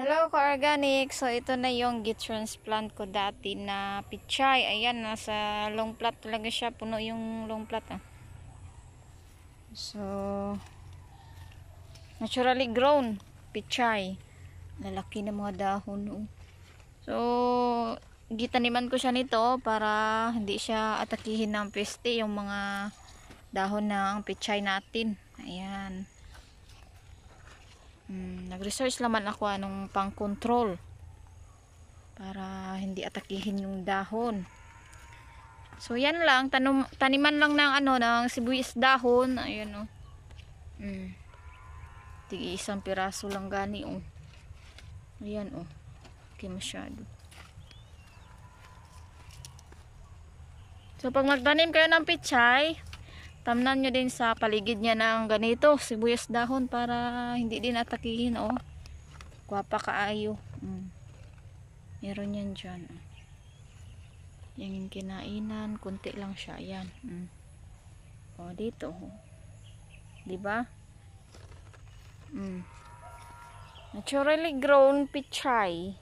Hello ka-organic! So ito na yung git-transplant ko dati na pichay. Ayan, nasa long plat talaga siya. Puno yung long plat. So, naturally grown pichay. Lalaki na mga dahon. So, gitaniman ko siya nito para hindi siya atakihin ng peste yung mga dahon ng pichay natin. Ayan. Nag-research naman ako anong pang-control para hindi atakihin yung dahon. So yan lang, taniman lang ng ng sibuyas dahon. Ayun oh. Tigi isang piraso lang gani oh. Ayan oh. Okay masyado. So pag magtanim kayo ng pichay, tamnan nyo din sa paligid niya ng ganito, sibuyas dahon para hindi din atakihin oh. Guwapa kaayo. Meron yan dyan. Yan yung kinainan, kunti lang siya. Ayan. O dito. Diba? Naturally grown pichay.